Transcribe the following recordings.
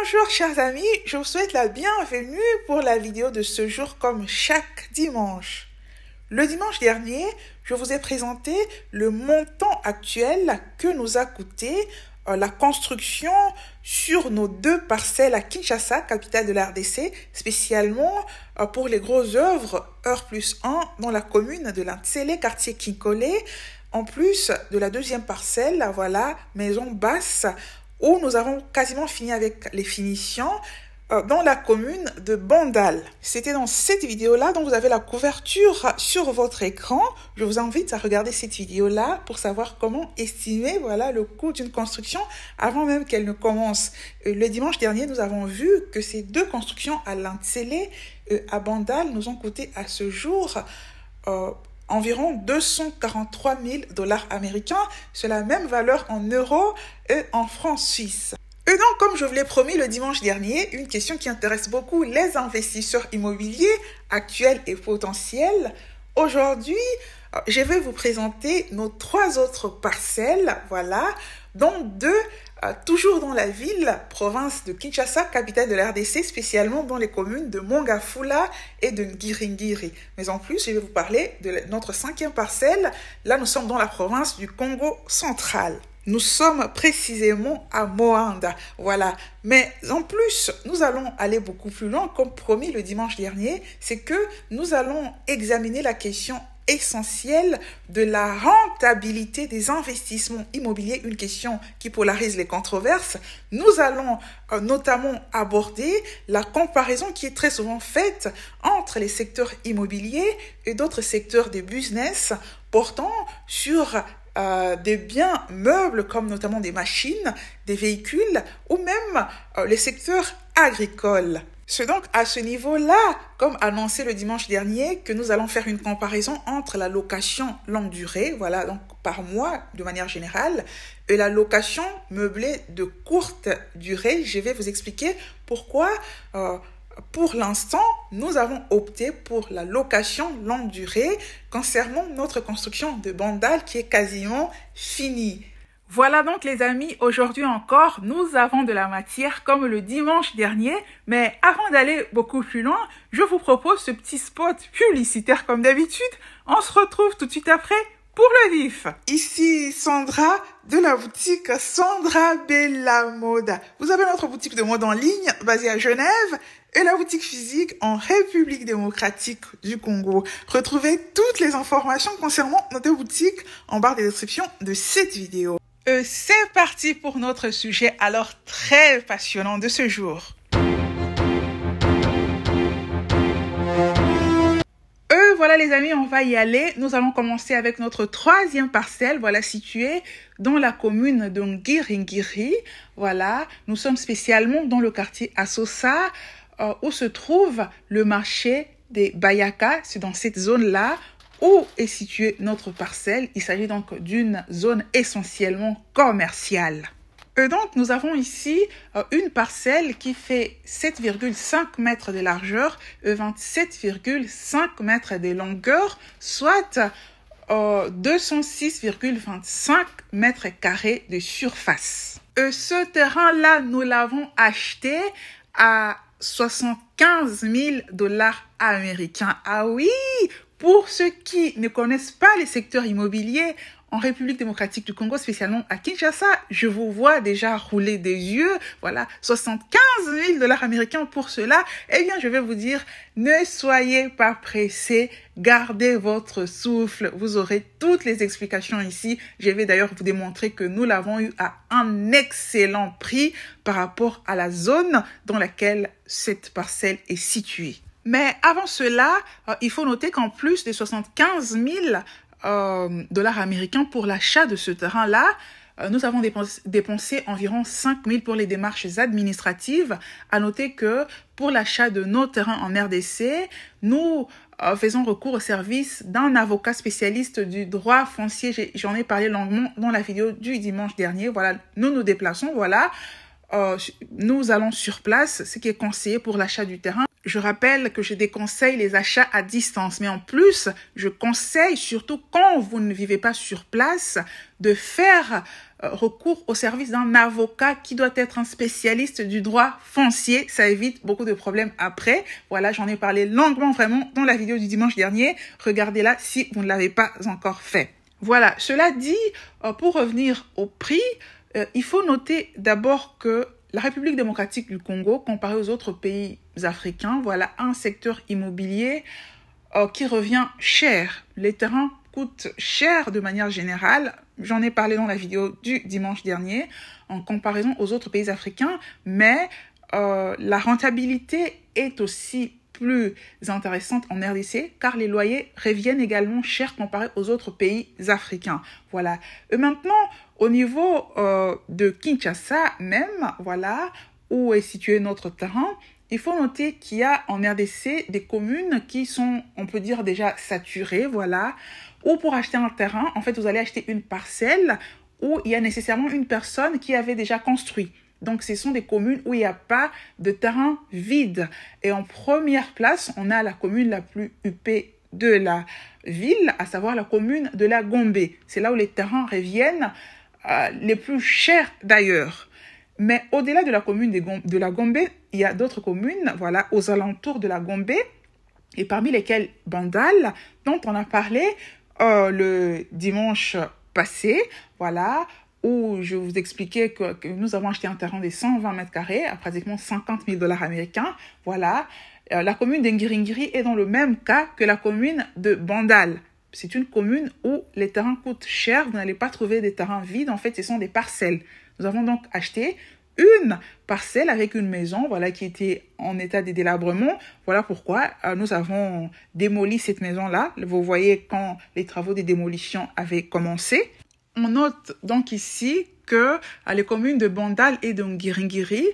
Bonjour chers amis, je vous souhaite la bienvenue pour la vidéo de ce jour comme chaque dimanche. Le dimanche dernier, je vous ai présenté le montant actuel que nous a coûté la construction sur nos 2 parcelles à Kinshasa, capitale de la RDC, spécialement pour les grosses œuvres R+1 dans la commune de l'Antsele, quartier Kinkole, en plus de la 2e parcelle, voilà, maison basse, où nous avons quasiment fini avec les finitions dans la commune de Bandal. C'était dans cette vidéo-là dont vous avez la couverture sur votre écran. Je vous invite à regarder cette vidéo-là pour savoir comment estimer le coût d'une construction avant même qu'elle ne commence. Le dimanche dernier, nous avons vu que ces 2 constructions à l'Antsele et à Bandal nous ont coûté à ce jour environ 243 000 $ américains, c'est la même valeur en euros et en francs suisses. Et donc, comme je vous l'ai promis le dimanche dernier, une question qui intéresse beaucoup les investisseurs immobiliers actuels et potentiels. Aujourd'hui, je vais vous présenter nos 3 autres parcelles, dont 2 toujours dans la ville, province de Kinshasa, capitale de la RDC, spécialement dans les communes de Mongafula et de Ngiringiri. Mais en plus, je vais vous parler de notre 5e parcelle. Là, nous sommes dans la province du Congo central. Nous sommes précisément à Moanda, Mais en plus, nous allons aller beaucoup plus loin, comme promis le dimanche dernier, c'est que nous allons examiner la question essentielle de la rentabilité des investissements immobiliers, une question qui polarise les controverses. Nous allons notamment aborder la comparaison qui est très souvent faite entre les secteurs immobiliers et d'autres secteurs de business portant sur des biens meubles comme notamment des machines, des véhicules ou même les secteurs agricoles. C'est donc à ce niveau-là, comme annoncé le dimanche dernier, que nous allons faire une comparaison entre la location longue durée, donc par mois de manière générale, et la location meublée de courte durée. Je vais vous expliquer pourquoi, pour l'instant, nous avons opté pour la location longue durée concernant notre construction de Bandal qui est quasiment finie. Voilà donc les amis, aujourd'hui encore, nous avons de la matière comme le dimanche dernier, mais avant d'aller beaucoup plus loin, je vous propose ce petit spot publicitaire comme d'habitude. On se retrouve tout de suite après pour le vif. Ici Sandra de la boutique Sandra Bella Moda. Vous avez notre boutique de mode en ligne basée à Genève et la boutique physique en République démocratique du Congo. Retrouvez toutes les informations concernant nos 2 boutiques en barre de description de cette vidéo. C'est parti pour notre sujet alors très passionnant de ce jour. Voilà les amis, on va y aller. Nous allons commencer avec notre 3e parcelle, située dans la commune de Ngiringiri. Nous sommes spécialement dans le quartier Asosa, où se trouve le marché des Bayaka. C'est dans cette zone-là où est située notre parcelle. Il s'agit donc d'une zone essentiellement commerciale. Et donc, nous avons ici une parcelle qui fait 7,5 mètres de largeur et 27,5 mètres de longueur, soit 206,25 mètres carrés de surface. Et ce terrain-là, nous l'avons acheté à 75 000 $ américains. Ah oui! Pour ceux qui ne connaissent pas les secteurs immobiliers en République démocratique du Congo, spécialement à Kinshasa, je vous vois déjà rouler des yeux. 75 000 $ américains pour cela. Eh bien, je vais vous dire, ne soyez pas pressés, gardez votre souffle. Vous aurez toutes les explications ici. Je vais d'ailleurs vous démontrer que nous l'avons eu à un excellent prix par rapport à la zone dans laquelle cette parcelle est située. Mais avant cela, il faut noter qu'en plus des 75 000 $ américains pour l'achat de ce terrain-là, nous avons dépensé environ 5 000 pour les démarches administratives. À noter que pour l'achat de nos terrains en RDC, nous faisons recours au service d'un avocat spécialiste du droit foncier. J'en ai parlé longuement dans la vidéo du dimanche dernier. Nous nous déplaçons, nous allons sur place, ce qui est conseillé pour l'achat du terrain. Je rappelle que je déconseille les achats à distance, mais en plus, je conseille, surtout quand vous ne vivez pas sur place, de faire recours au service d'un avocat qui doit être un spécialiste du droit foncier. Ça évite beaucoup de problèmes après. Voilà, j'en ai parlé longuement vraiment dans la vidéo du dimanche dernier. Regardez-la si vous ne l'avez pas encore fait. Voilà, cela dit, pour revenir au prix, il faut noter d'abord que la République démocratique du Congo, comparée aux autres pays africains, voilà un secteur immobilier qui revient cher. Les terrains coûtent cher de manière générale. J'en ai parlé dans la vidéo du dimanche dernier en comparaison aux autres pays africains, mais la rentabilité est aussi plus intéressante en RDC car les loyers reviennent également chers comparés aux autres pays africains. Voilà. Et maintenant, au niveau de Kinshasa même, voilà, où est situé notre terrain, il faut noter qu'il y a en RDC des communes qui sont, on peut dire, déjà saturées, voilà, où pour acheter un terrain, en fait, vous allez acheter une parcelle où il y a nécessairement une personne qui avait déjà construit. Donc, ce sont des communes où il n'y a pas de terrain vide. Et en première place, on a la commune la plus huppée de la ville, à savoir la commune de la Gombe. C'est là où les terrains reviennent les plus chers d'ailleurs. Mais au-delà de la commune de la Gombe, il y a d'autres communes, voilà, aux alentours de la Gombe, et parmi lesquelles Bandal, dont on a parlé le dimanche passé, voilà, où je vous expliquais que nous avons acheté un terrain de 120 mètres carrés à pratiquement 50 000 $ américains. Voilà. La commune d'Ngiringiri est dans le même cas que la commune de Bandal. C'est une commune où les terrains coûtent cher. Vous n'allez pas trouver des terrains vides. En fait, ce sont des parcelles. Nous avons donc acheté une parcelle avec une maison, voilà, qui était en état de délabrement. Voilà pourquoi nous avons démoli cette maison-là. Vous voyez quand les travaux de démolition avaient commencé. On note donc ici que les communes de Bandal et de Ngiringiri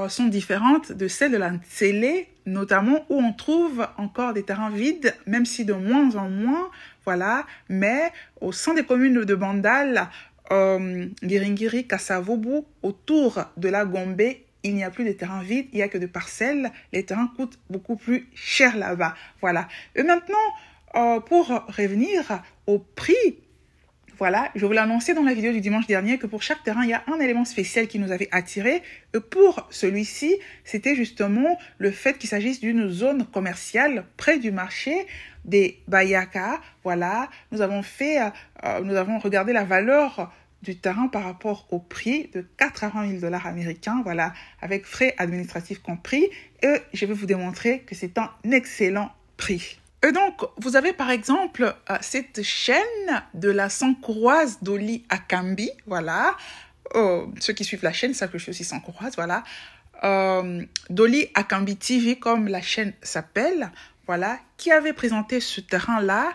sont différentes de celles de la Ntsele, notamment où on trouve encore des terrains vides, même si de moins en moins, voilà. Mais au sein des communes de Bandal, Ngiringiri, Kasavubu, autour de la Gombe, il n'y a plus de terrains vides, il n'y a que des parcelles. Les terrains coûtent beaucoup plus cher là-bas. Voilà. Et maintenant, pour revenir au prix, voilà, je vous l'ai annoncé dans la vidéo du dimanche dernier que pour chaque terrain, il y a un élément spécial qui nous avait attiré. Et pour celui-ci, c'était justement le fait qu'il s'agisse d'une zone commerciale près du marché des Bayaka. Voilà, nous avons regardé la valeur du terrain par rapport au prix de 80 000 $ américains, voilà, avec frais administratifs compris. Et je vais vous démontrer que c'est un excellent prix. Et donc, vous avez par exemple cette chaîne de la Sankouroise Dolly Akambi, voilà. Ceux qui suivent la chaîne savent que je suis aussi Sankouroise, voilà. Dolly Akambi TV, comme la chaîne s'appelle, voilà, qui avait présenté ce terrain-là.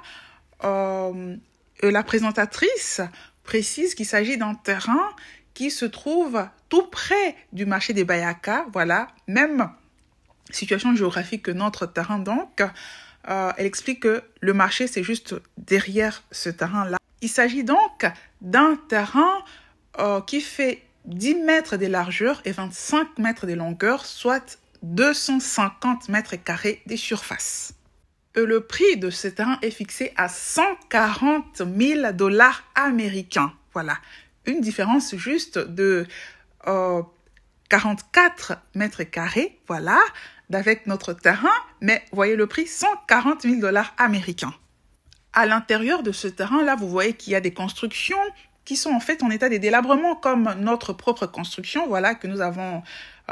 La présentatrice précise qu'il s'agit d'un terrain qui se trouve tout près du marché des Bayaka, voilà, même situation géographique que notre terrain donc. Elle explique que le marché, c'est juste derrière ce terrain-là. Il s'agit donc d'un terrain qui fait 10 mètres de largeur et 25 mètres de longueur, soit 250 mètres carrés de surface. Et le prix de ce terrain est fixé à 140 000 $ américains. Voilà, une différence juste de 44 mètres carrés, voilà, avec notre terrain, mais voyez le prix, 140 000 $ américains. À l'intérieur de ce terrain-là, vous voyez qu'il y a des constructions qui sont en fait en état de délabrement, comme notre propre construction, voilà, que nous avons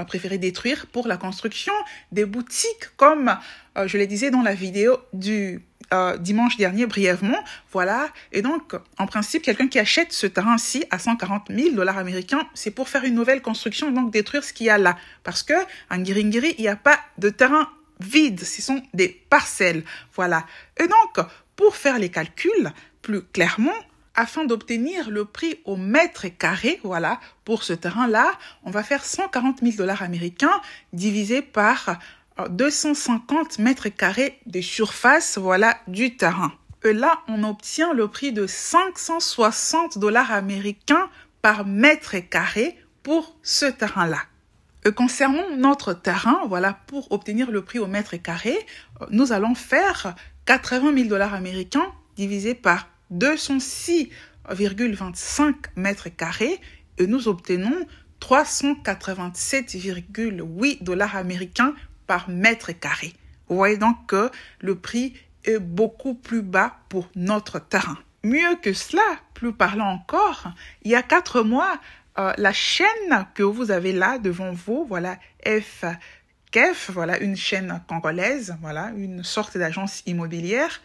préféré détruire pour la construction des boutiques, comme je le disais dans la vidéo du dimanche dernier brièvement, voilà. Et donc, en principe, quelqu'un qui achète ce terrain-ci à 140 000 $ américains, c'est pour faire une nouvelle construction et donc détruire ce qu'il y a là. Parce que en Ngiringiri, il n'y a pas de terrain vide, ce sont des parcelles, voilà. Et donc, pour faire les calculs plus clairement, afin d'obtenir le prix au mètre carré, voilà, pour ce terrain-là, on va faire 140 000 $ américains divisé par 250 mètres carrés de surface, voilà, du terrain. Et là, on obtient le prix de 560 $ américains par mètre carré pour ce terrain-là. Concernant notre terrain, voilà, pour obtenir le prix au mètre carré, nous allons faire 80 000 $ américains divisé par 206,25 mètres carrés et nous obtenons 387,8 $ américains par mètre carré. Vous voyez donc que le prix est beaucoup plus bas pour notre terrain. Mieux que cela, plus parlant encore, il y a 4 mois, la chaîne que vous avez là devant vous, voilà, FKEF, voilà, une chaîne congolaise, voilà, une sorte d'agence immobilière,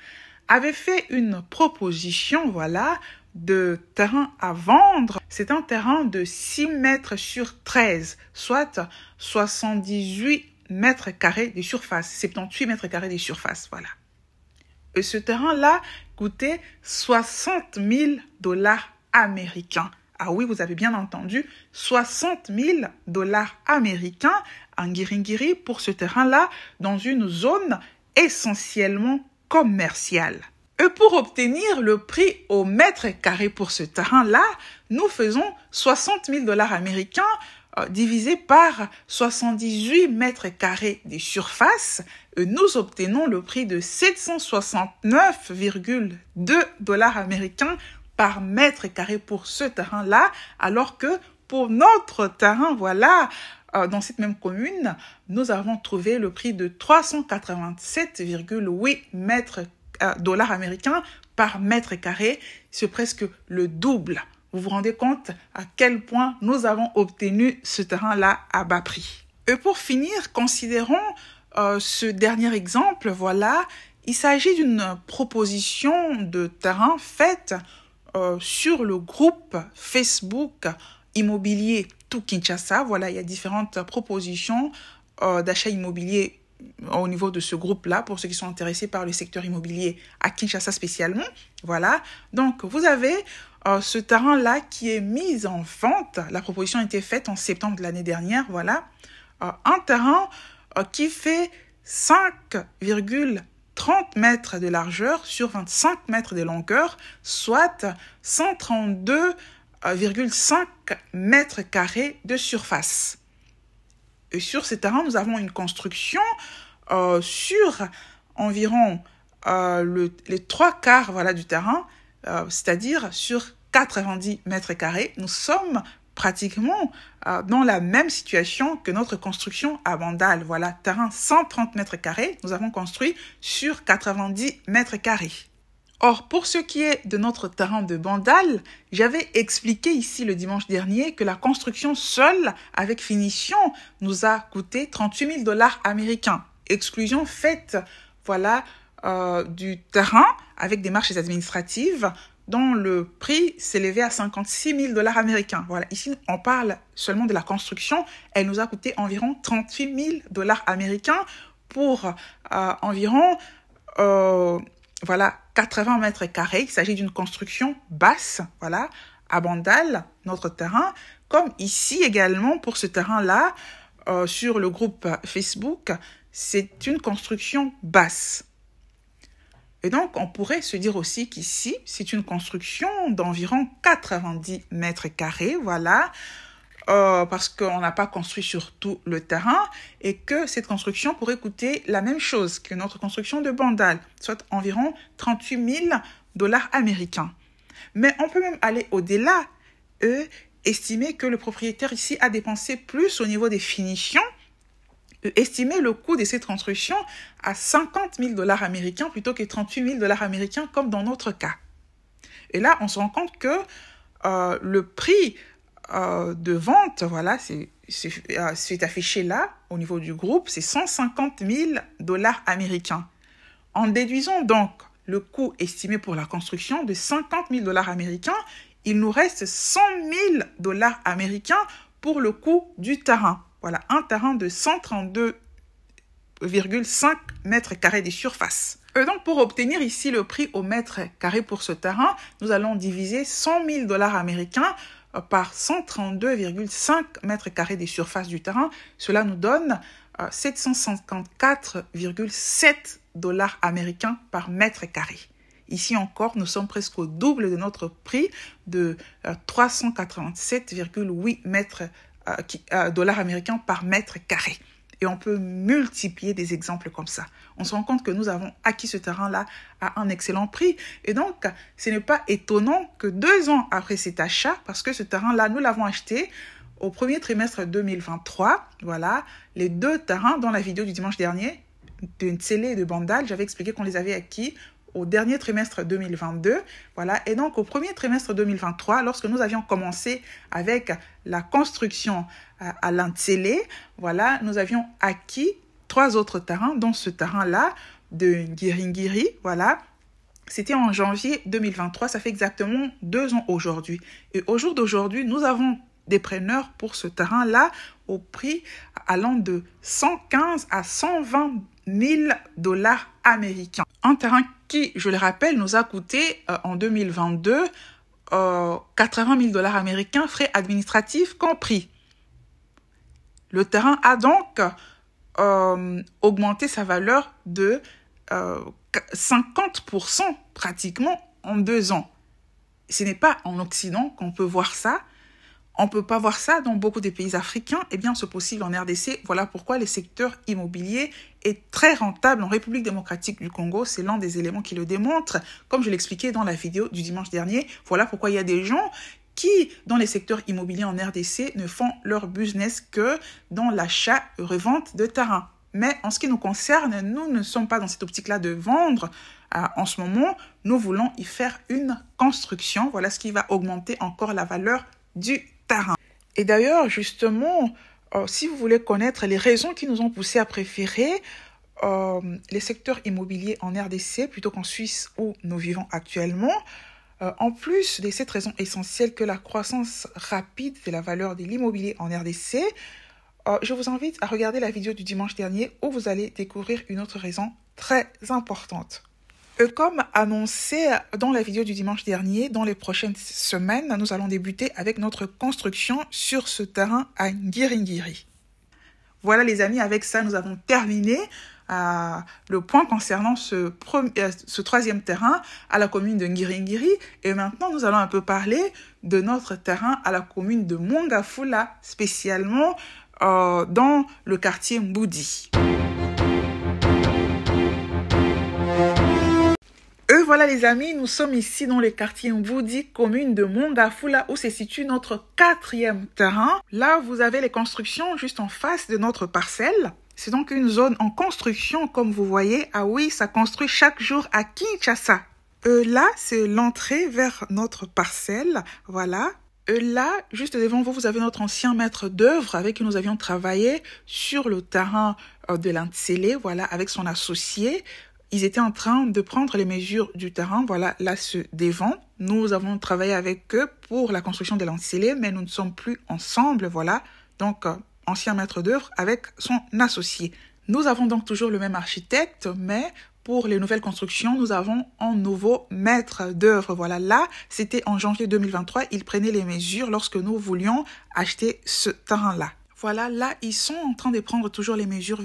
avait fait une proposition, voilà, de terrain à vendre. C'est un terrain de 6 mètres sur 13, soit 78 mètres carrés de surface, 78 mètres carrés de surface, voilà. Et ce terrain-là coûtait 60 000 $ américains. Ah oui, vous avez bien entendu, 60 000 $ américains en Guiringiri pour ce terrain-là dans une zone essentiellement commerciale. Et pour obtenir le prix au mètre carré pour ce terrain-là, nous faisons 60 000 $ américains divisé par 78 mètres carrés de surface, et nous obtenons le prix de 769,2 $ américains par mètre carré pour ce terrain-là, alors que pour notre terrain, voilà, dans cette même commune, nous avons trouvé le prix de 387,8 $ américains par mètre carré. C'est presque le double. Vous vous rendez compte à quel point nous avons obtenu ce terrain-là à bas prix. Et pour finir, considérons ce dernier exemple. Voilà, il s'agit d'une proposition de terrain faite sur le groupe Facebook Immobilier Tout Kinshasa. Voilà, il y a différentes propositions d'achat immobilier au niveau de ce groupe-là, pour ceux qui sont intéressés par le secteur immobilier à Kinshasa spécialement. Voilà, donc vous avez ce terrain-là qui est mis en vente. La proposition a été faite en septembre de l'année dernière. Voilà, un terrain qui fait 5,30 mètres de largeur sur 25 mètres de longueur, soit 132,5 mètres carrés de surface. Et sur ce terrain, nous avons une construction sur environ les 3/4 voilà, du terrain, c'est-à-dire sur 90 mètres carrés. Nous sommes pratiquement dans la même situation que notre construction à Bandal. Voilà, terrain 130 mètres carrés, nous avons construit sur 90 mètres carrés. Or, pour ce qui est de notre terrain de Bandal, j'avais expliqué ici le dimanche dernier que la construction seule, avec finition, nous a coûté 38 000 $ américains. Exclusion faite, voilà, du terrain avec des marches administratives dont le prix s'élevait à 56 000 $ américains. Voilà, ici, on parle seulement de la construction. Elle nous a coûté environ 38 000 $ américains pour environ... voilà, 80 mètres carrés. Il s'agit d'une construction basse, voilà, à Bandal, notre terrain. Comme ici également, pour ce terrain-là, sur le groupe Facebook, c'est une construction basse. Et donc, on pourrait se dire aussi qu'ici, c'est une construction d'environ 90 mètres carrés, voilà, parce qu'on n'a pas construit sur tout le terrain et que cette construction pourrait coûter la même chose que notre construction de Bandal, soit environ 38 000 $ américains. Mais on peut même aller au-delà et estimer que le propriétaire ici a dépensé plus au niveau des finitions, estimer le coût de cette construction à 50 000 $ américains plutôt que 38 000 $ américains comme dans notre cas. Et là, on se rend compte que le prix de vente, voilà, c'est affiché là, au niveau du groupe, c'est 150 000 $ américains. En déduisant donc le coût estimé pour la construction de 50 000 $ américains, il nous reste 100 000 $ américains pour le coût du terrain. Voilà, un terrain de 132,5 mètres carrés de surface. Et donc, pour obtenir ici le prix au mètre carré pour ce terrain, nous allons diviser 100 000 $ américains par 132,5 mètres carrés de surface du terrain. Cela nous donne 754,7 $ américains par mètre carré. Ici encore, nous sommes presque au double de notre prix de 387,8 mètres dollars américains par mètre carré. Et on peut multiplier des exemples comme ça. On se rend compte que nous avons acquis ce terrain-là à un excellent prix. Et donc, ce n'est pas étonnant que 2 ans après cet achat, parce que ce terrain-là, nous l'avons acheté au premier trimestre 2023. Voilà, les 2 terrains dans la vidéo du dimanche dernier, de Ntsélé et de Bandal, j'avais expliqué qu'on les avait acquis au dernier trimestre 2022, voilà, et donc au premier trimestre 2023, lorsque nous avions commencé avec la construction à l'Ntsélé, voilà, nous avions acquis 3 autres terrains, dont ce terrain-là de Ngiringiri, voilà, c'était en janvier 2023, ça fait exactement 2 ans aujourd'hui. Et au jour d'aujourd'hui, nous avons des preneurs pour ce terrain-là au prix allant de 115 à 120 000 dollars américains. Un terrain qui, je le rappelle, nous a coûté en 2022 80 000 dollars américains, frais administratifs compris. Le terrain a donc augmenté sa valeur de 50% pratiquement en 2 ans. Ce n'est pas en Occident qu'on peut voir ça. On ne peut pas voir ça dans beaucoup de pays africains. Eh bien, c'est possible en RDC. Voilà pourquoi le secteur immobilier est très rentable en République démocratique du Congo. C'est l'un des éléments qui le démontre. Comme je l'expliquais dans la vidéo du dimanche dernier, voilà pourquoi il y a des gens qui, dans les secteurs immobiliers en RDC, ne font leur business que dans l'achat et revente de terrain. Mais en ce qui nous concerne, nous ne sommes pas dans cette optique-là de vendre. En ce moment, nous voulons y faire une construction. Voilà ce qui va augmenter encore la valeur du terrain. Et d'ailleurs, justement, si vous voulez connaître les raisons qui nous ont poussé à préférer les secteurs immobiliers en RDC plutôt qu'en Suisse où nous vivons actuellement, en plus de cette raison essentielle que la croissance rapide de la valeur de l'immobilier en RDC, je vous invite à regarder la vidéo du dimanche dernier où vous allez découvrir une autre raison très importante. Comme annoncé dans la vidéo du dimanche dernier, dans les prochaines semaines, nous allons débuter avec notre construction sur ce terrain à Ngiringiri. Voilà les amis, avec ça nous avons terminé le point concernant ce 3e terrain à la commune de Ngiringiri. Et maintenant nous allons un peu parler de notre terrain à la commune de Mongafula, spécialement dans le quartier Mboudi. Voilà les amis, nous sommes ici dans le quartier Mboudi, commune de Mongafula, où se situe notre 4e terrain. Là, vous avez les constructions juste en face de notre parcelle. C'est donc une zone en construction, comme vous voyez. Ah oui, ça construit chaque jour à Kinshasa. Là, c'est l'entrée vers notre parcelle. Voilà. Là, juste devant vous, vous avez notre ancien maître d'œuvre avec qui nous avions travaillé sur le terrain de l'Ntsélé, voilà, avec son associé. Ils étaient en train de prendre les mesures du terrain, voilà, là, ce devant. Nous avons travaillé avec eux pour la construction de l'Ntsélé, mais nous ne sommes plus ensemble, voilà. Donc, ancien maître d'œuvre avec son associé. Nous avons donc toujours le même architecte, mais pour les nouvelles constructions, nous avons un nouveau maître d'œuvre. Voilà, là, c'était en janvier 2023. Il prenait les mesures lorsque nous voulions acheter ce terrain-là. Voilà, là, ils sont en train de prendre toujours les mesures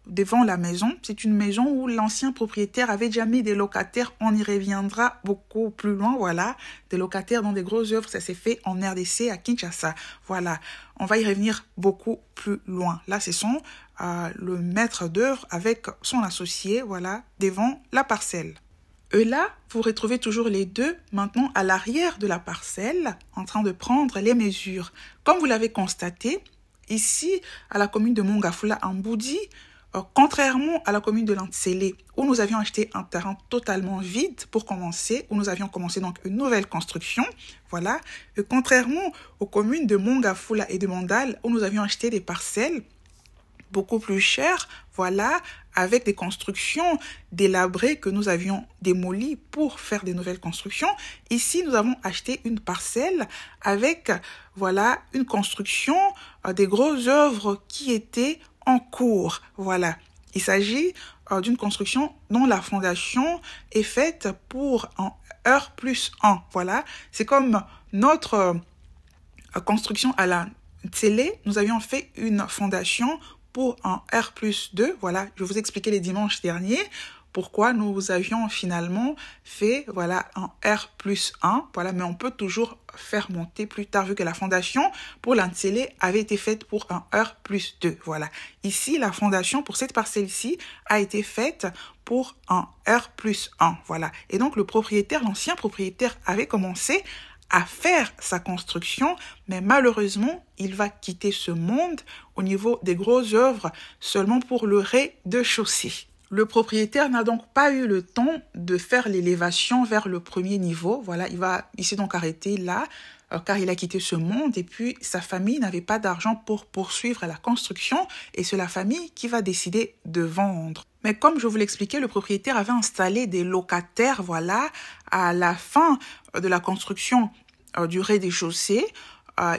devant la maison. C'est une maison où l'ancien propriétaire avait déjà mis des locataires. On y reviendra beaucoup plus loin. Voilà, des locataires dans des grosses œuvres. Ça s'est fait en RDC à Kinshasa. Voilà, on va y revenir beaucoup plus loin. Là, ce sont le maître d'œuvre avec son associé, voilà, devant la parcelle. Et là, vous retrouvez toujours les deux maintenant à l'arrière de la parcelle en train de prendre les mesures. Comme vous l'avez constaté, ici, à la commune de Mongafula, en Mboudi, contrairement à la commune de l'Ntsélé, où nous avions acheté un terrain totalement vide pour commencer, où nous avions commencé donc une nouvelle construction, voilà. Et contrairement aux communes de Mongafula et de Bandal, où nous avions acheté des parcelles beaucoup plus chères, voilà, avec des constructions délabrées que nous avions démolies pour faire des nouvelles constructions. Ici, nous avons acheté une parcelle avec, voilà, une construction, des grosses œuvres qui étaient en cours, voilà. Il s'agit d'une construction dont la fondation est faite pour un R+1, voilà. C'est comme notre construction à la Ntsélé, nous avions fait une fondation pour un R+2, voilà, je vous ai expliqué les dimanches derniers, pourquoi nous avions finalement fait, voilà, un R+1, voilà, mais on peut toujours faire monter plus tard, vu que la fondation pour l'Antsele avait été faite pour un R+2, voilà. Ici, la fondation pour cette parcelle-ci a été faite pour un R+1, voilà. Et donc, le propriétaire, l'ancien propriétaire, avait commencé à faire sa construction, mais malheureusement, il va quitter ce monde au niveau des grosses œuvres seulement pour le rez-de-chaussée. Le propriétaire n'a donc pas eu le temps de faire l'élévation vers le premier niveau. Voilà, il s'est donc arrêté là, car il a quitté ce monde et puis sa famille n'avait pas d'argent pour poursuivre la construction et c'est la famille qui va décider de vendre. Mais comme je vous l'expliquais, le propriétaire avait installé des locataires, voilà, à la fin de la construction du rez-de-chaussée.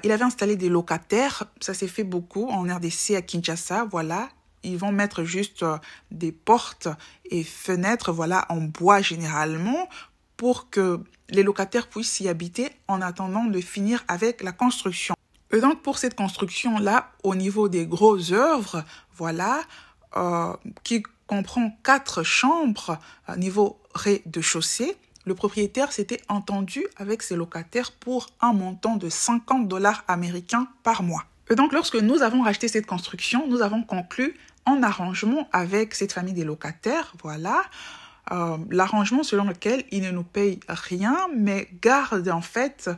Il avait installé des locataires, ça s'est fait beaucoup en RDC à Kinshasa, voilà. Ils vont mettre juste des portes et fenêtres, voilà, en bois généralement, pour que les locataires puissent y habiter en attendant de finir avec la construction. Et donc, pour cette construction-là, au niveau des grosses œuvres, voilà, qui comprend 4 chambres à niveau rez-de-chaussée, le propriétaire s'était entendu avec ses locataires pour un montant de $50 américains par mois. Et donc, lorsque nous avons racheté cette construction, nous avons conclu en arrangement avec cette famille des locataires, voilà, l'arrangement selon lequel ils ne nous payent rien, mais gardent en fait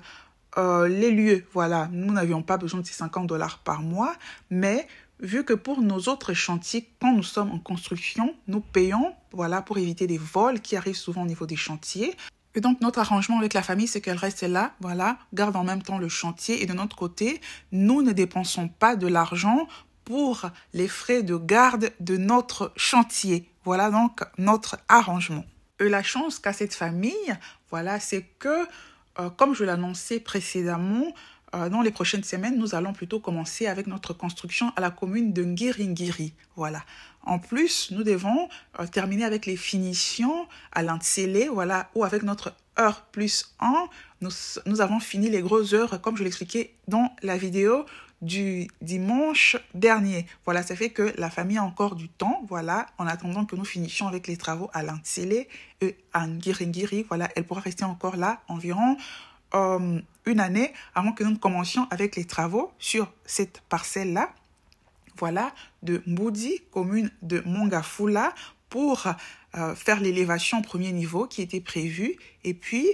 les lieux, voilà. Nous n'avions pas besoin de ces $50 par mois, mais vu que pour nos autres chantiers, quand nous sommes en construction, nous payons, voilà, pour éviter des vols qui arrivent souvent au niveau des chantiers. Et donc, notre arrangement avec la famille, c'est qu'elle reste là, voilà, garde en même temps le chantier. Et de notre côté, nous ne dépensons pas de l'argent pour les frais de garde de notre chantier. Voilà donc notre arrangement. Et la chance qu'a cette famille, voilà, c'est que, comme je l'annonçais précédemment, dans les prochaines semaines, nous allons plutôt commencer avec notre construction à la commune de Ngiringiri. Voilà. En plus, nous devons terminer avec les finitions à l'Antsele, voilà, ou avec notre R+1, nous avons fini les grosses heures, comme je l'expliquais dans la vidéo du dimanche dernier. Voilà, ça fait que la famille a encore du temps, voilà, en attendant que nous finissions avec les travaux à l'Antsele et à Ngiringiri. Voilà, elle pourra rester encore là environ une année avant que nous commencions avec les travaux sur cette parcelle-là, voilà, de Mboudi, commune de Mongafula, pour faire l'élévation au premier niveau qui était prévue et puis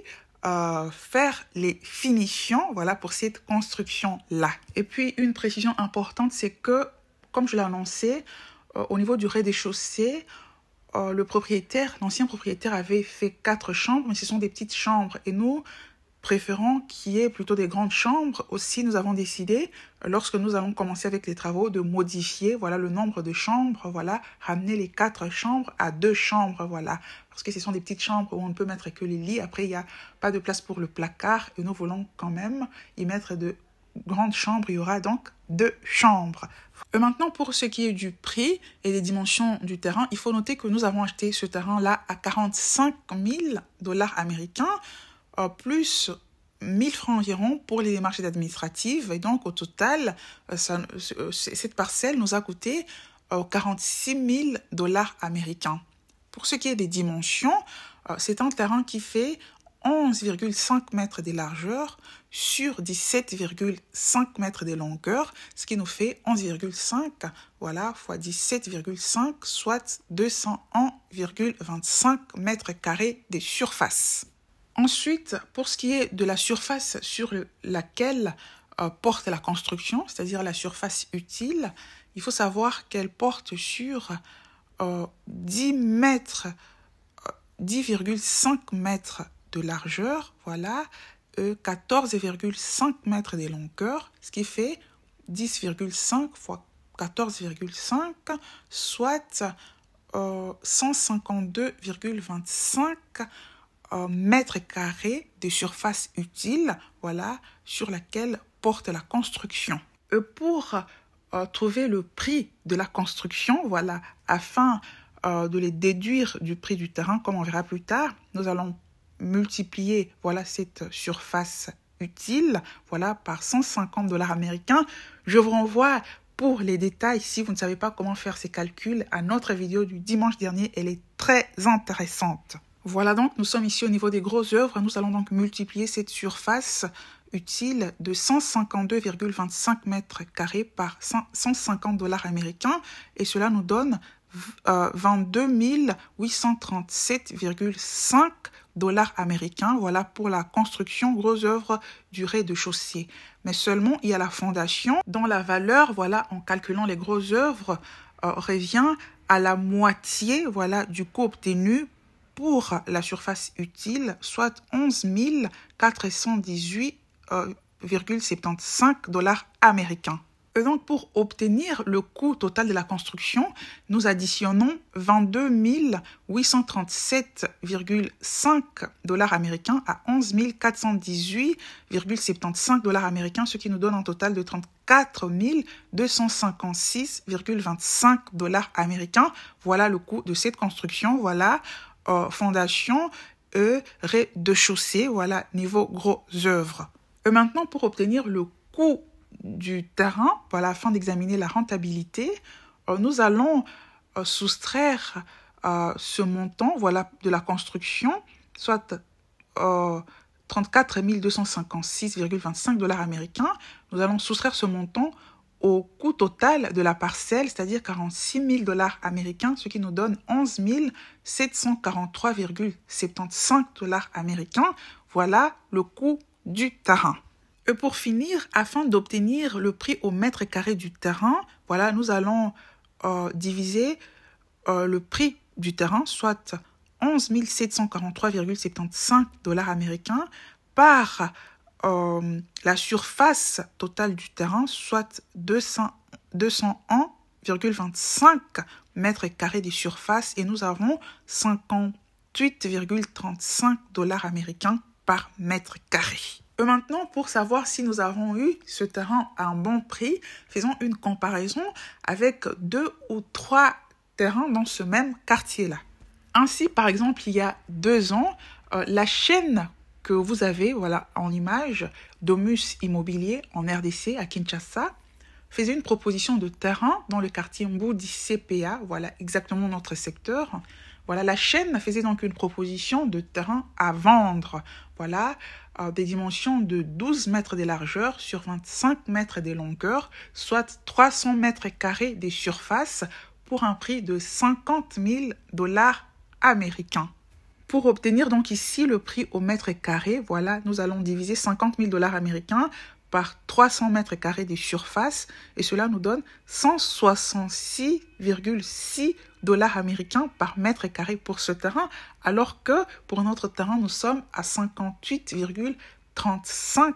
faire les finitions, voilà, pour cette construction-là. Et puis, une précision importante, c'est que, comme je l'ai annoncé, au niveau du rez-de-chaussée, le propriétaire, l'ancien propriétaire avait fait 4 chambres, mais ce sont des petites chambres. Et nous préférons qu'il y ait plutôt des grandes chambres. Aussi, nous avons décidé, lorsque nous allons commencer avec les travaux, de modifier, voilà, le nombre de chambres, voilà, ramener les 4 chambres à 2 chambres, voilà. Parce que ce sont des petites chambres où on ne peut mettre que les lits. Après, il n'y a pas de place pour le placard et nous voulons quand même y mettre de grandes chambres. Il y aura donc 2 chambres. Et maintenant, pour ce qui est du prix et des dimensions du terrain, il faut noter que nous avons acheté ce terrain-là à $45,000 américains, plus 1000 francs environ pour les démarches administratives. Et donc, au total, cette parcelle nous a coûté $46,000 américains. Pour ce qui est des dimensions, c'est un terrain qui fait 11,5 mètres de largeur sur 17,5 mètres de longueur, ce qui nous fait 11,5, voilà, fois 17,5, soit 201,25 mètres carrés de surface. Ensuite, pour ce qui est de la surface sur laquelle porte la construction, c'est-à-dire la surface utile, il faut savoir qu'elle porte sur 10,5 mètres de largeur, voilà, 14,5 mètres de longueur, ce qui fait 10,5 fois 14,5, soit 152,25 mètres carrés de surface utile, voilà, sur laquelle porte la construction. Et pour trouver le prix de la construction, voilà, afin de les déduire du prix du terrain, comme on verra plus tard, nous allons multiplier, voilà, cette surface utile, voilà, par $150 américains. Je vous renvoie pour les détails, si vous ne savez pas comment faire ces calculs, à notre vidéo du dimanche dernier. Elle est très intéressante. Voilà donc, nous sommes ici au niveau des grosses œuvres. Nous allons donc multiplier cette surface utile de 152,25 mètres carrés par 150 $ américains et cela nous donne 22 837,5 $ américains. Voilà pour la construction grosse œuvre du rez-de-chaussée. Mais seulement il y a la fondation dont la valeur, voilà, en calculant les grosses œuvres, revient à la moitié, voilà, du coût obtenu pour la surface utile, soit 11 418,75 $ américains. Et donc, pour obtenir le coût total de la construction, nous additionnons 22 837,5 $ américains à 11 418,75 $ américains, ce qui nous donne un total de 34 256,25 $ américains. Voilà le coût de cette construction. Voilà, fondation et rez-de-chaussée. Voilà, niveau gros œuvres. Et maintenant, pour obtenir le coût du terrain, voilà, afin d'examiner la rentabilité, nous allons soustraire ce montant, voilà, de la construction, soit 34 256,25 $ américains. Nous allons soustraire ce montant au coût total de la parcelle, c'est-à-dire 46 000 $ américains, ce qui nous donne 11 743,75 $ américains. Voilà le coût du terrain. Et pour finir, afin d'obtenir le prix au mètre carré du terrain, voilà, nous allons diviser le prix du terrain, soit 11 743,75 $ américains, par la surface totale du terrain, soit 201,25 mètres carrés de surface, et nous avons 58,35 $ américains par mètre carré. Et maintenant, pour savoir si nous avons eu ce terrain à un bon prix, faisons une comparaison avec 2 ou 3 terrains dans ce même quartier-là. Ainsi, par exemple, il y a 2 ans, la chaîne que vous avez, voilà, en image, Domus Immobilier en RDC à Kinshasa, faisait une proposition de terrain dans le quartier Mboudi CPA, voilà exactement notre secteur. Voilà, la chaîne faisait donc une proposition de terrain à vendre. Voilà, des dimensions de 12 mètres de largeur sur 25 mètres de longueur, soit 300 mètres carrés de surface pour un prix de 50 000 $ américains. Pour obtenir donc ici le prix au mètre carré, voilà, nous allons diviser 50 000 $ américains par 300 mètres carrés de surface et cela nous donne 166,6 $ américains par mètre carré pour ce terrain, alors que pour notre terrain, nous sommes à 58,35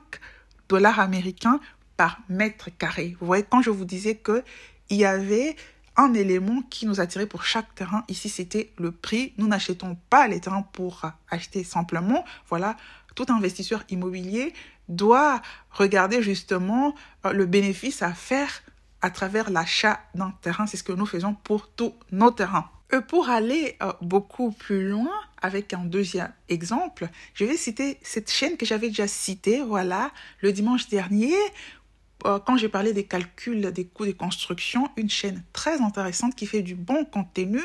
$ américains par mètre carré. Vous voyez, quand je vous disais qu'il y avait un élément qui nous attirait pour chaque terrain, ici c'était le prix. Nous n'achetons pas les terrains pour acheter simplement. Voilà, tout investisseur immobilier doit regarder justement le bénéfice à faire à travers l'achat d'un terrain. C'est ce que nous faisons pour tous nos terrains. Et pour aller beaucoup plus loin, avec un deuxième exemple, je vais citer cette chaîne que j'avais déjà citée, voilà, le dimanche dernier, quand j'ai parlé des calculs des coûts de construction, une chaîne très intéressante qui fait du bon contenu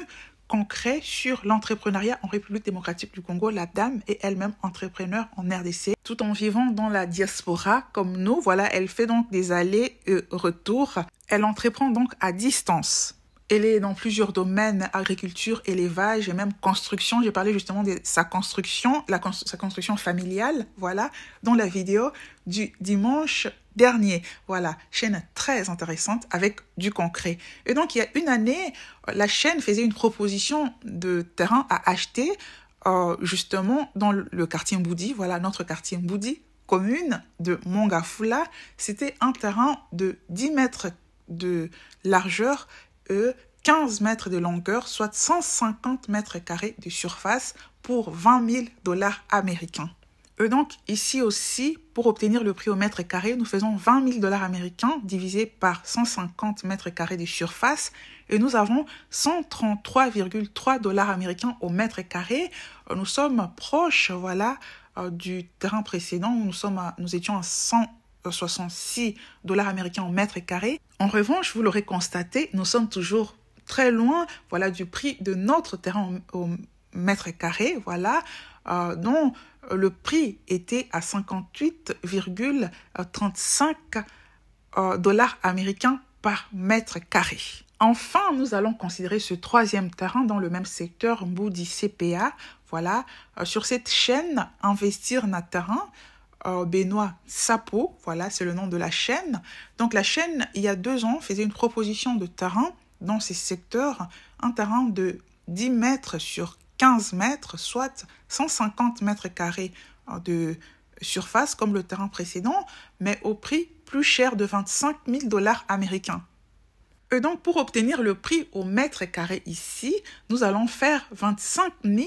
concret sur l'entrepreneuriat en République démocratique du Congo. La dame est elle-même entrepreneur en RDC, tout en vivant dans la diaspora comme nous. Voilà, elle fait donc des allers et retours. Elle entreprend donc à distance. Elle est dans plusieurs domaines, agriculture, élevage et même construction. J'ai parlé justement de sa construction, sa construction familiale, voilà, dans la vidéo du dimanche dernier. Voilà, chaîne très intéressante avec du concret. Et donc, il y a une année, la chaîne faisait une proposition de terrain à acheter justement dans le quartier Mboudi, voilà, notre quartier Mboudi, commune de Mongafula. C'était un terrain de 10 mètres de largeur et 15 mètres de longueur, soit 150 mètres carrés de surface pour 20 000 $ américains. Et donc, ici aussi, pour obtenir le prix au mètre carré, nous faisons 20 000 $ américains divisé par 150 mètres carrés de surface et nous avons 133,3 $ américains au mètre carré. Nous sommes proches, voilà, du terrain précédent où nous étions à 166 $ américains au mètre carré. En revanche, vous l'aurez constaté, nous sommes toujours très loin, voilà, du prix de notre terrain au mètre carré, voilà, dont le prix était à 58,35 dollars américains par mètre carré. Enfin, nous allons considérer ce troisième terrain dans le même secteur, Mboudi CPA. Voilà, sur cette chaîne, Investir na terrain, Benoît Sapo, voilà, c'est le nom de la chaîne. Donc la chaîne, il y a 2 ans, faisait une proposition de terrain dans ces secteurs, un terrain de 10 mètres sur 15 mètres, soit 150 mètres carrés de surface comme le terrain précédent, mais au prix plus cher de 25 000 dollars américains. Et donc, pour obtenir le prix au mètre carré ici, nous allons faire 25 000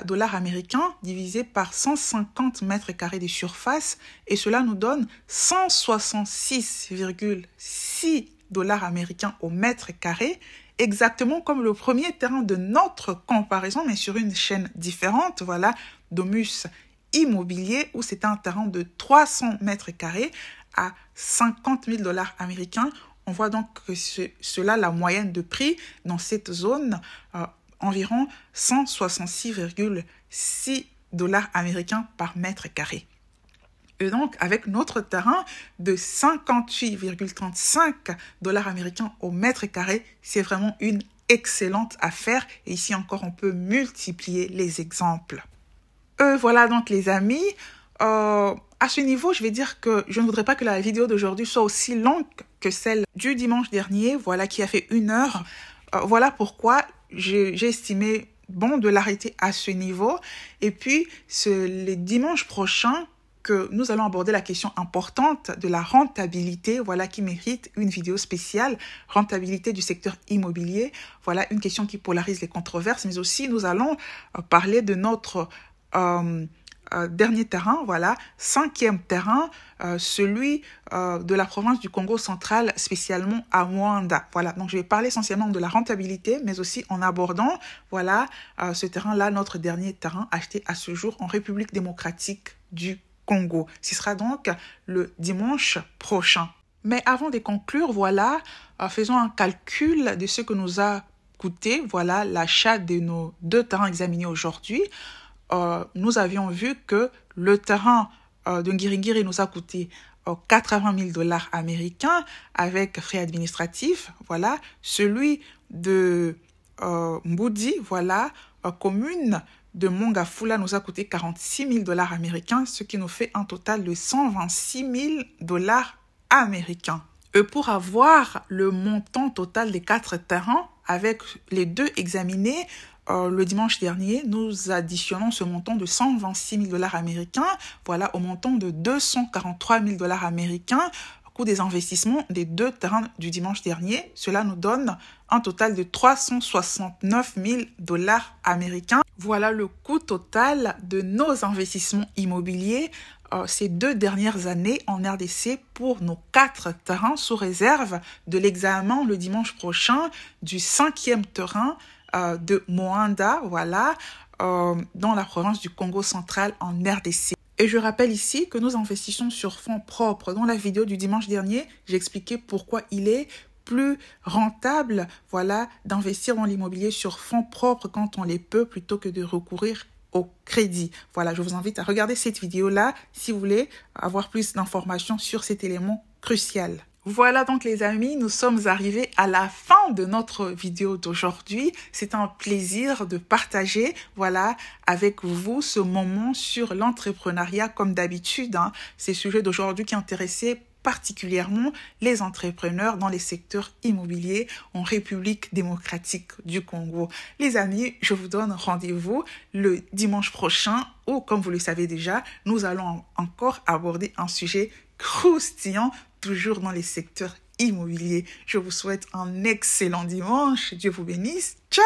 dollars américains divisé par 150 mètres carrés de surface, et cela nous donne 166,6 dollars américains au mètre carré, exactement comme le premier terrain de notre comparaison, mais sur une chaîne différente, voilà, Domus Immobilier, où c'est un terrain de 300 mètres carrés à 50 000 dollars américains. On voit donc que cela, la moyenne de prix dans cette zone, environ 166,6 dollars américains par mètre carré. Et donc, avec notre terrain de 58,35 dollars américains au mètre carré, c'est vraiment une excellente affaire. Et ici encore, on peut multiplier les exemples. Voilà donc les amis. À ce niveau, je vais dire que je ne voudrais pas que la vidéo d'aujourd'hui soit aussi longue que celle du dimanche dernier, voilà, qui a fait 1 heure. Voilà pourquoi j'ai estimé bon de l'arrêter à ce niveau. Et puis, les dimanches prochains, que nous allons aborder la question importante de la rentabilité, voilà, qui mérite une vidéo spéciale, rentabilité du secteur immobilier, voilà, une question qui polarise les controverses, mais aussi nous allons parler de notre dernier terrain, voilà, 5e terrain, celui de la province du Congo central, spécialement à Moanda. Voilà, donc je vais parler essentiellement de la rentabilité, mais aussi en abordant, voilà, ce terrain-là, notre dernier terrain acheté à ce jour en République démocratique du Congo. Ce sera donc le dimanche prochain. Mais avant de conclure, voilà, faisons un calcul de ce que nous a coûté, voilà, l'achat de nos 2 terrains examinés aujourd'hui. Nous avions vu que le terrain de Ngiringiri nous a coûté 80 000 dollars américains avec frais administratifs. Voilà, celui de Mboudi, voilà, commune de Mongafula nous a coûté 46 000 dollars américains, ce qui nous fait un total de 126 000 dollars américains. Et pour avoir le montant total des 4 terrains, avec les 2 examinés, le dimanche dernier, nous additionnons ce montant de 126 000 dollars américains, voilà, au montant de 243 000 dollars américains, coût des investissements des 2 terrains du dimanche dernier. Cela nous donne un total de 369 000 dollars américains. Voilà le coût total de nos investissements immobiliers ces 2 dernières années en RDC pour nos 4 terrains, sous réserve de l'examen le dimanche prochain du 5e terrain de Moanda, voilà, dans la province du Congo central en RDC. Et je rappelle ici que nous investissons sur fonds propres. Dans la vidéo du dimanche dernier, j'ai expliqué pourquoi il est plus rentable, voilà, d'investir dans l'immobilier sur fonds propres quand on les peut, plutôt que de recourir au crédit. Voilà, je vous invite à regarder cette vidéo-là si vous voulez avoir plus d'informations sur cet élément crucial. Voilà donc les amis, nous sommes arrivés à la fin de notre vidéo d'aujourd'hui. C'est un plaisir de partager, voilà, avec vous ce moment sur l'entrepreneuriat comme d'habitude. Ces sujets d'aujourd'hui qui intéressaient particulièrement les entrepreneurs dans les secteurs immobiliers en République démocratique du Congo. Les amis, je vous donne rendez-vous le dimanche prochain où, comme vous le savez déjà, nous allons encore aborder un sujet croustillant, toujours dans les secteurs immobiliers. Je vous souhaite un excellent dimanche. Dieu vous bénisse. Ciao!